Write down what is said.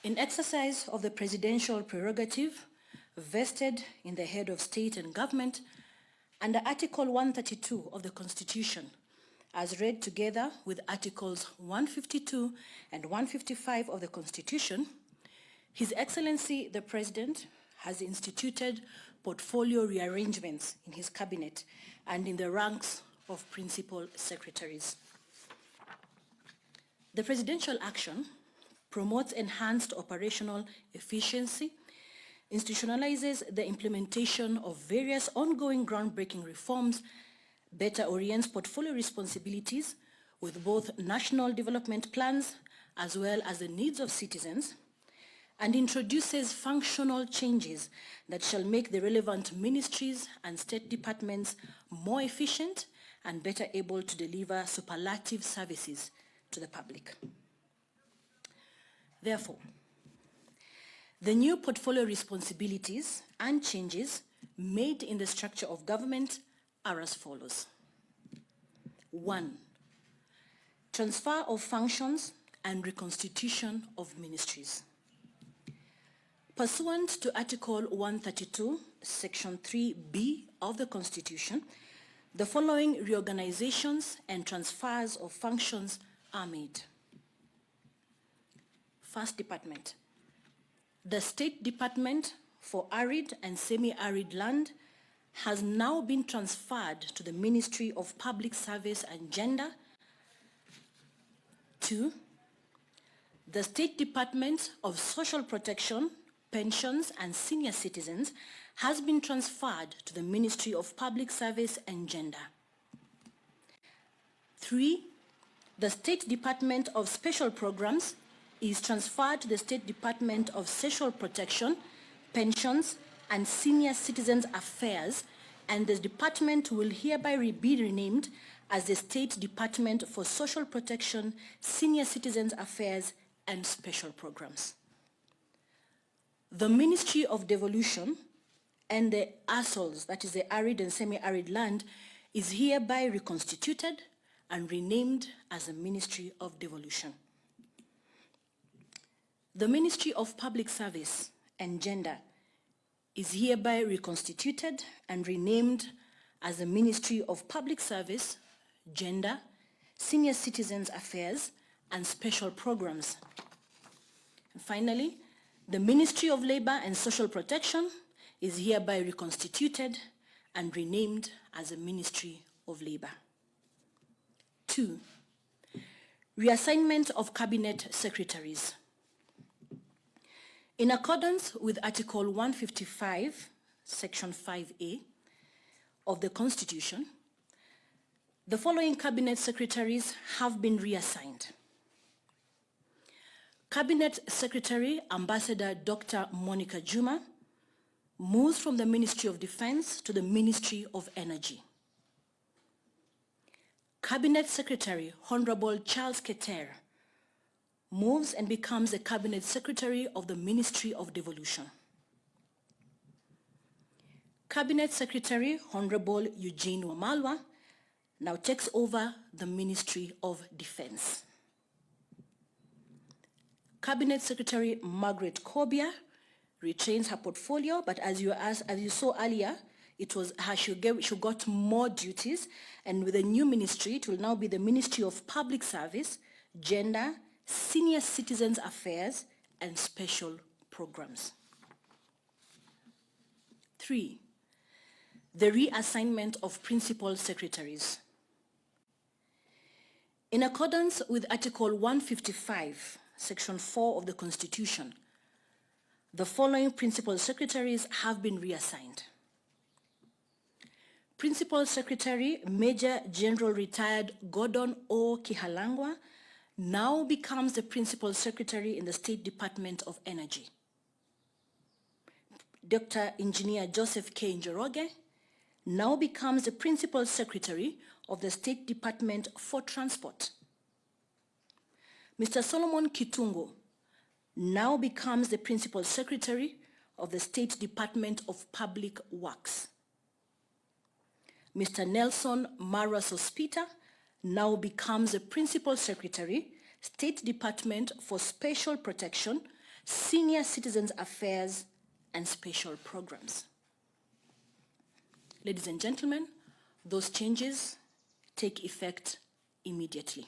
In exercise of the presidential prerogative vested in the head of state and government under Article 132 of the Constitution, as read together with Articles 152 and 155 of the Constitution, His Excellency the President has instituted portfolio rearrangements in his cabinet and in the ranks of principal secretaries. The presidential action promotes enhanced operational efficiency, institutionalizes the implementation of various ongoing groundbreaking reforms, better orients portfolio responsibilities with both national development plans as well as the needs of citizens, and introduces functional changes that shall make the relevant ministries and state departments more efficient and better able to deliver superlative services to the public. Therefore, the new portfolio responsibilities and changes made in the structure of government are as follows. 1. Transfer of functions and reconstitution of ministries. Pursuant to Article 132, Section 3B of the Constitution, the following reorganizations and transfers of functions are made. First department. The State Department for Arid and Semi-Arid Land has now been transferred to the Ministry of Public Service and Gender. 2. The State Department of Social Protection, Pensions and Senior Citizens has been transferred to the Ministry of Public Service and Gender. 3. The State Department of Special Programs is transferred to the State Department of Social Protection, Pensions and Senior Citizens Affairs, and the department will hereby be renamed as the State Department for Social Protection, Senior Citizens Affairs and Special Programs. The Ministry of Devolution and the ASOLs, that is the Arid and Semi-Arid Land, is hereby reconstituted and renamed as the Ministry of Devolution. The Ministry of Public Service and Gender is hereby reconstituted and renamed as the Ministry of Public Service, Gender, Senior Citizens Affairs, and Special Programs. And finally, the Ministry of Labor and Social Protection is hereby reconstituted and renamed as the Ministry of Labor. 2. Reassignment of Cabinet Secretaries. In accordance with Article 155, Section 5A of the Constitution, the following Cabinet Secretaries have been reassigned. Cabinet Secretary Ambassador Dr. Monica Juma moves from the Ministry of Defense to the Ministry of Energy. Cabinet Secretary Honorable Charles Keter moves and becomes the Cabinet Secretary of the Ministry of Devolution. Cabinet Secretary Honorable Eugene Wamalwa now takes over the Ministry of Defense. Cabinet Secretary Margaret Kobia retains her portfolio, but as you saw earlier, it was her, she got more duties, and with the new ministry, it will now be the Ministry of Public Service, Gender, Senior Citizens Affairs, and Special Programs. 3. The reassignment of principal secretaries. In accordance with Article 155, Section 4 of the Constitution, the following principal secretaries have been reassigned. Principal Secretary Major General Retired Gordon O. Kihalangwa now becomes the Principal Secretary in the State Department of Energy. Dr. Engineer Joseph K. Njoroge now becomes the Principal Secretary of the State Department for Transport. Mr. Solomon Kitungo now becomes the Principal Secretary of the State Department of Public Works. Mr. Nelson Mara Sospita now becomes the Principal Secretary, State Department for Special Protection, Senior Citizens Affairs and Special Programs. Ladies and gentlemen, those changes take effect immediately.